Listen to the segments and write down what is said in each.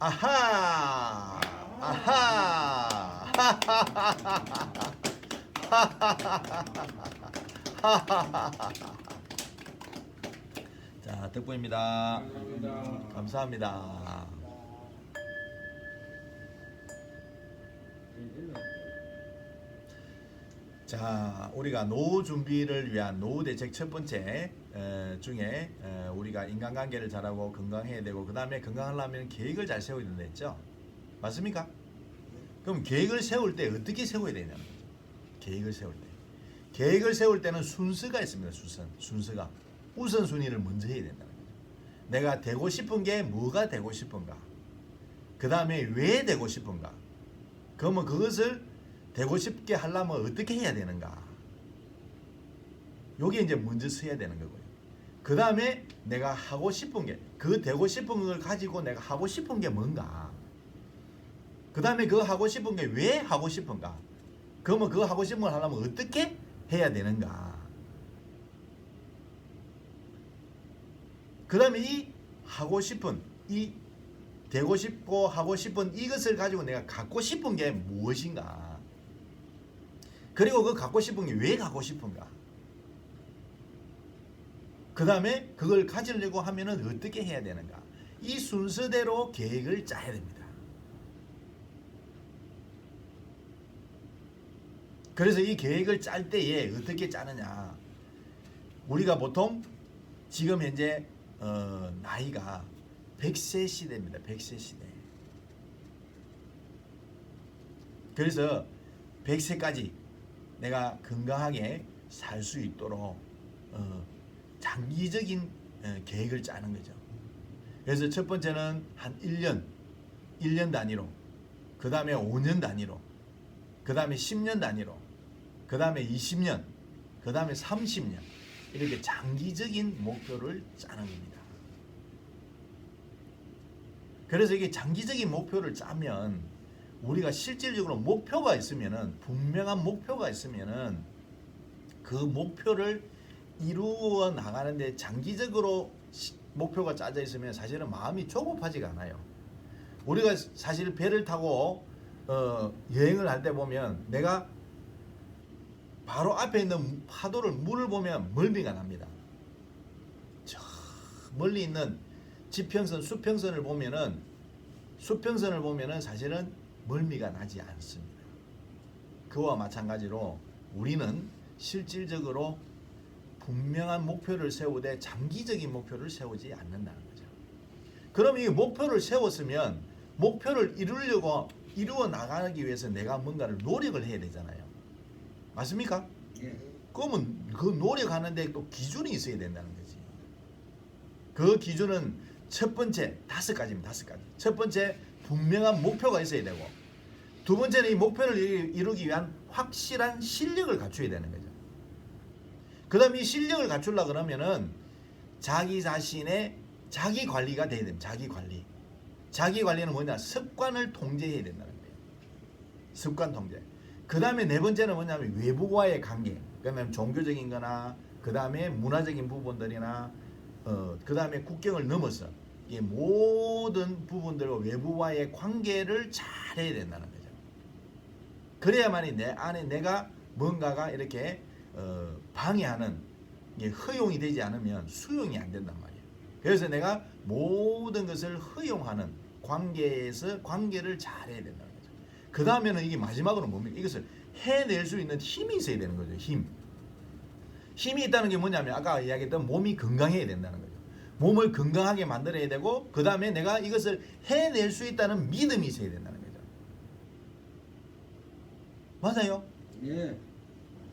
아하, 아하, 자, 덕분입니다. 감사합니다. 자, 우리가 노후 준비를 위한 노후 대책 첫 번째 중에 우리가 인간관계를 잘하고 건강해야 되고, 그 다음에 건강하려면 계획을 잘 세워야 된다 했죠. 맞습니까? 그럼 계획을 세울 때 어떻게 세워야 되냐는 거죠. 계획을 세울 때. 계획을 세울 때는 순서가 있습니다. 순서가. 우선순위를 먼저 해야 된다는 거죠. 내가 되고 싶은 게 뭐가 되고 싶은가. 그 다음에 왜 되고 싶은가. 그러면 그것을 되고 싶게 하려면 어떻게 해야 되는가. 요게 이제 먼저 써야 되는 거고요. 그 다음에 내가 하고 싶은 게, 그 되고 싶은 걸 가지고 내가 하고 싶은 게 뭔가. 그 다음에 그거 하고 싶은 게 왜 하고 싶은가. 그러면 그거 하고 싶은 걸 하려면 어떻게 해야 되는가. 그 다음에 이 하고 싶은, 이 되고 싶고 하고 싶은 이것을 가지고 내가 갖고 싶은 게 무엇인가. 그리고 그 갖고 싶은 게 왜 갖고 싶은가. 그 다음에 그걸 가지려고 하면은 어떻게 해야 되는가. 이 순서대로 계획을 짜야 됩니다. 그래서 이 계획을 짤 때에 어떻게 짜느냐. 우리가 보통 지금 현재 나이가 100세 시대입니다. 100세 시대. 그래서 100세까지 내가 건강하게 살 수 있도록 장기적인 계획을 짜는 거죠. 그래서 첫 번째는 한 1년 단위로, 그 다음에 5년 단위로, 그 다음에 10년 단위로, 그 다음에 20년, 그 다음에 30년, 이렇게 장기적인 목표를 짜는 겁니다. 그래서 이게 장기적인 목표를 짜면 우리가 실질적으로 목표가 있으면은, 분명한 목표가 있으면은 그 목표를 이루어 나가는데 장기적으로 목표가 짜져 있으면 사실은 마음이 조급하지가 않아요. 우리가 사실 배를 타고 여행을 할 때 보면 내가 바로 앞에 있는 파도를, 물을 보면 멀미가 납니다. 저 멀리 있는 지평선, 수평선을 보면은 사실은 멀미가 나지 않습니다. 그와 마찬가지로 우리는 실질적으로 분명한 목표를 세우되 장기적인 목표를 세우지 않는다는 거죠. 그럼 이 목표를 세웠으면 목표를 이루어 나가기 위해서 내가 뭔가를 노력을 해야 되잖아요. 맞습니까? 예. 그러면 그 노력하는데 또 기준이 있어야 된다는 거지. 그 기준은 첫 번째 5가지입니다. 5가지. 첫 번째, 분명한 목표가 있어야 되고, 두 번째는 이 목표를 이루기 위한 확실한 실력을 갖춰야 되는 거죠. 그 다음에 이 실력을 갖추려고 그러면은 자기 자신의 자기 관리가 돼야 됩니다. 자기 관리. 자기 관리는 뭐냐? 습관을 통제해야 된다는 거예요. 습관 통제. 그 다음에 네 번째는 뭐냐면 외부와의 관계. 그러면 종교적인 거나, 그 다음에 문화적인 부분들이나, 그 다음에 국경을 넘어서 이 모든 부분들과 외부와의 관계를 잘 해야 된다는 거죠. 그래야만이 내 안에 내가 뭔가가 이렇게 방해하는 게 허용이 되지 않으면 수용이 안 된단 말이에요. 그래서 내가 모든 것을 허용하는 관계에서 관계를 잘 해야 된다는 거죠. 그 다음에는 이게 마지막으로 뭡니까? 이것을 해낼 수 있는 힘이 있어야 되는 거죠. 힘이 있다는 게 뭐냐면 아까 이야기했던 몸이 건강해야 된다는 거죠. 몸을 건강하게 만들어야 되고, 그 다음에 내가 이것을 해낼 수 있다는 믿음이 있어야 된다는 거죠. 맞아요? 예.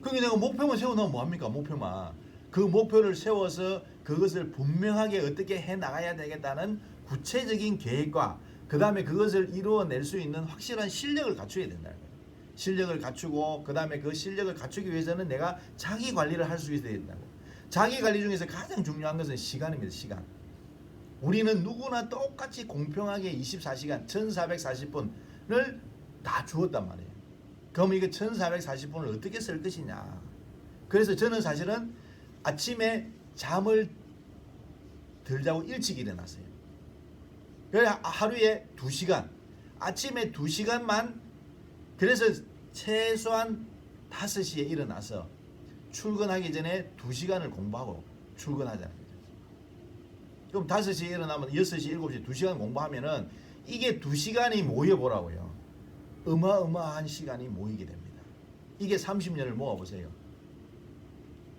그러니까 내가 목표만 세워놓으면 뭐합니까? 목표만. 그 목표를 세워서 그것을 분명하게 어떻게 해나가야 되겠다는 구체적인 계획과, 그 다음에 그것을 이루어낼 수 있는 확실한 실력을 갖춰야 된다는 거예요. 실력을 갖추고, 그 다음에 그 실력을 갖추기 위해서는 내가 자기 관리를 할 수 있어야 된다고. 자기 관리 중에서 가장 중요한 것은 시간입니다. 시간. 우리는 누구나 똑같이 공평하게 24시간 1440분을 다 주었단 말이에요. 그럼 이거 1440분을 어떻게 쓸 것이냐. 그래서 저는 사실은 아침에 잠을 덜 자고 일찍 일어났어요. 그래 하루에 2시간, 아침에 2시간만. 그래서 최소한 5시에 일어나서 출근하기 전에 2시간을 공부하고 출근하잖아요. 그럼 5시에 일어나면 6시, 7시 2시간 공부하면은 이게 2시간이 모여보라고요. 어마어마한 시간이 모이게 됩니다. 이게 30년을 모아보세요.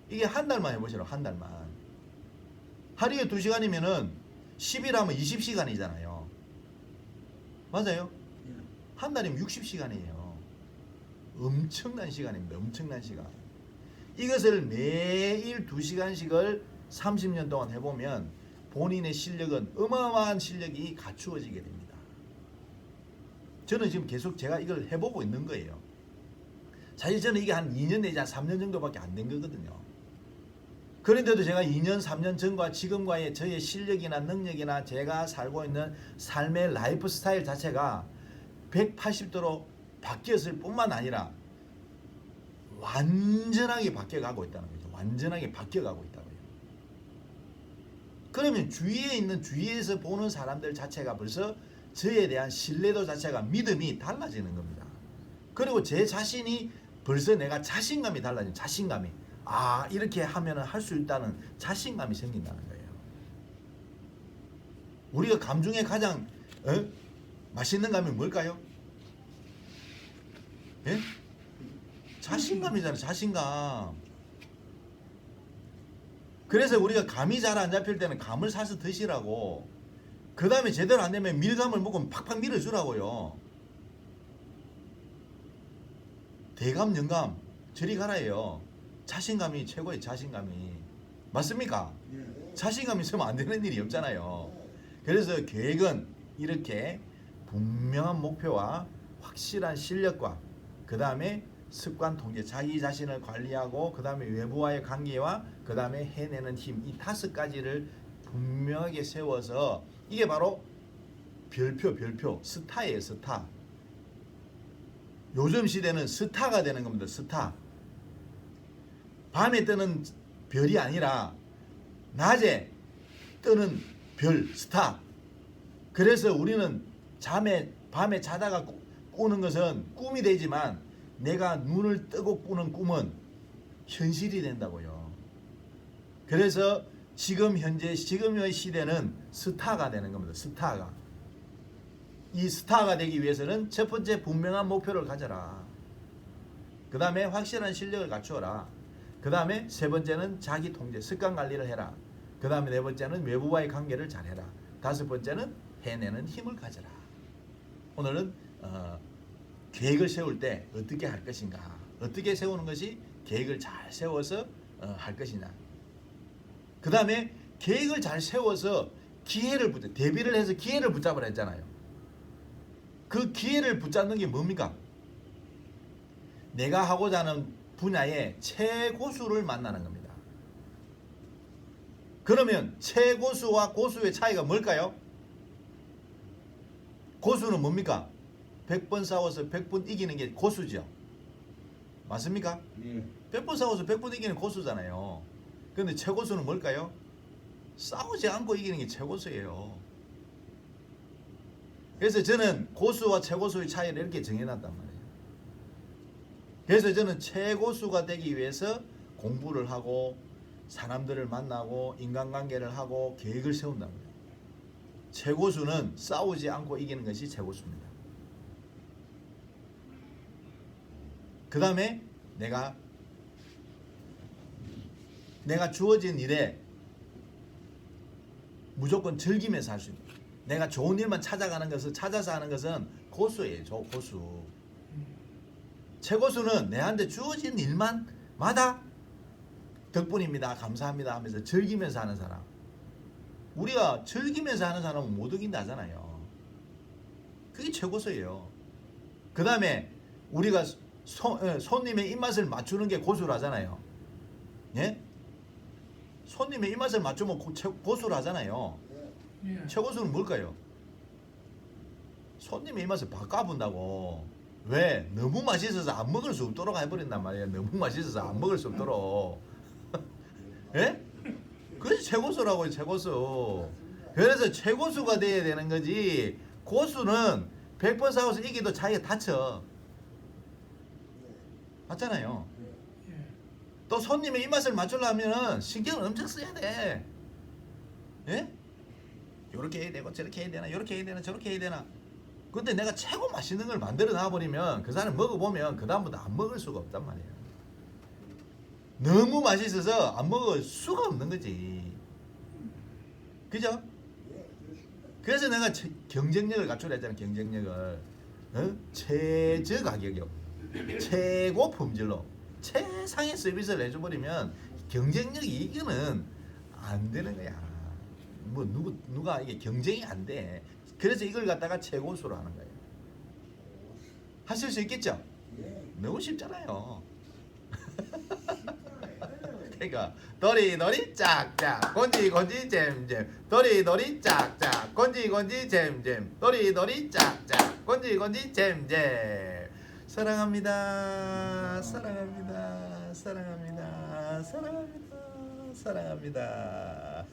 이게 한 달만 해보시라고. 한 달만. 하루에 2시간이면은 10일 하면 20시간이잖아요. 맞아요? 한 달이면 60시간이에요. 엄청난 시간입니다. 엄청난 시간. 이것을 매일 2시간씩을 30년 동안 해보면 본인의 실력은 어마어마한 실력이 갖추어지게 됩니다. 저는 지금 계속 제가 이걸 해보고 있는 거예요. 사실 저는 이게 한 2년 내지 한 3년 정도밖에 안 된 거거든요. 그런데도 제가 2년, 3년 전과 지금과의 저의 실력이나 능력이나 제가 살고 있는 삶의 라이프 스타일 자체가 180도로 바뀌었을 뿐만 아니라 완전하게 바뀌어가고 있다는 거죠. 완전하게 바뀌어가고 있다고요. 그러면 주위에서 보는 사람들 자체가 벌써 저에 대한 신뢰도 자체가 믿음이 달라지는 겁니다. 그리고 제 자신이 벌써 내가 자신감이 달라지는 자신감이 이렇게 하면 할 수 있다는 자신감이 생긴다는 거예요. 우리가 감 중에 가장 맛있는 감이 뭘까요? 예? 자신감이잖아요. 자신감. 그래서 우리가 감이 잘 안 잡힐 때는 감을 사서 드시라고. 그 다음에 제대로 안 되면 밀감을 먹으면 팍팍 밀어주라고요. 대감, 영감 저리 가라예요. 자신감이 최고의 자신감이. 맞습니까? 자신감이 있으면 안 되는 일이 없잖아요. 그래서 계획은 이렇게 분명한 목표와 확실한 실력과 그 다음에 습관 통제, 자기 자신을 관리하고 그 다음에 외부와의 관계와 그 다음에 해내는 힘, 이 5가지를 분명하게 세워서 이게 바로 별표 스타예요. 스타. 요즘 시대는 스타가 되는 겁니다. 스타. 밤에 뜨는 별이 아니라 낮에 뜨는 별, 스타. 그래서 우리는 밤에 자다가 꾸는 것은 꿈이 되지만 내가 눈을 뜨고 꾸는 꿈은 현실이 된다고요. 그래서 지금의 시대는 스타가 되는 겁니다. 스타가. 이 스타가 되기 위해서는 첫 번째 분명한 목표를 가져라. 그 다음에 확실한 실력을 갖추어라. 그 다음에 세 번째는 자기 통제, 습관 관리를 해라. 그 다음에 네 번째는 외부와의 관계를 잘해라. 다섯 번째는 해내는 힘을 가져라. 오늘은 계획을 세울 때 어떻게 할 것인가, 어떻게 세우는 것이 계획을 잘 세워서 할 것이냐. 그 다음에 계획을 잘 세워서 대비를 해서 기회를 붙잡으라 했잖아요. 그 기회를 붙잡는 게 뭡니까? 내가 하고자 하는 분야의 최고수를 만나는 겁니다. 그러면 최고수와 고수의 차이가 뭘까요? 고수는 뭡니까? 100번 싸워서 100번 이기는 게 고수죠. 맞습니까? 100번 싸워서 100번 이기는 고수잖아요. 그런데 최고수는 뭘까요? 싸우지 않고 이기는 게 최고수예요. 그래서 저는 고수와 최고수의 차이를 이렇게 정해놨단 말이에요. 그래서 저는 최고수가 되기 위해서 공부를 하고 사람들을 만나고 인간관계를 하고 계획을 세운다는 거예요. 최고수는 싸우지 않고 이기는 것이 최고수입니다. 그 다음에 내가 주어진 일에 무조건 즐기면서 할 수 있는, 내가 좋은 일만 찾아서 하는 것은 고수예요. 고수. 최고수는 내한테 주어진 일만 마다 덕분입니다, 감사합니다 하면서 즐기면서 하는 사람. 우리가 즐기면서 하는 사람은 못 이긴다 하잖아요. 그게 최고수예요. 그 다음에 우리가 손님의 입맛을 맞추는 게 고수라잖아요. 예? 손님의 입맛을 맞추면 고수라잖아요. 최고수는 뭘까요? 손님의 입맛을 바꿔본다고. 왜? 너무 맛있어서 안 먹을 수 없도록 해버린단 말이에요. 너무 맛있어서 안 먹을 수 없도록. 예? 그것이 최고수라고요. 최고수. 그래서 최고수가 돼야 되는 거지. 고수는 100번 싸워서 이기도 자기가 다쳐. 맞잖아요. 또 손님의 입맛을 맞추려면 신경을 엄청 써야 돼. 예? 요렇게 해야 되고 저렇게 해야 되나, 요렇게 해야 되나, 저렇게 해야 되나. 근데 내가 최고 맛있는 걸 만들어 놔버리면 그 사람 먹어보면 그 다음부터 안 먹을 수가 없단 말이에요. 너무 맛있어서 안 먹을 수가 없는 거지. 그죠? 그래서 내가 경쟁력을 갖추라 했잖아. 경쟁력을. 최저 가격이요. 최고 품질로 최상의 서비스를 해줘버리면 경쟁력이 이거는 안 되는 거야. 뭐 누가 이게 경쟁이 안 돼. 그래서 이걸 갖다가 최고수로 하는 거예요. 하실 수 있겠죠? 너무 쉽잖아요. 그러니까 도리도리 짝짝 곤지곤지 잼잼 도리도리 짝짝 곤지곤지 잼잼 도리도리 짝짝 곤지곤지 잼잼. 사랑합니다. 사랑합니다. 사랑합니다. 사랑합니다. 사랑합니다.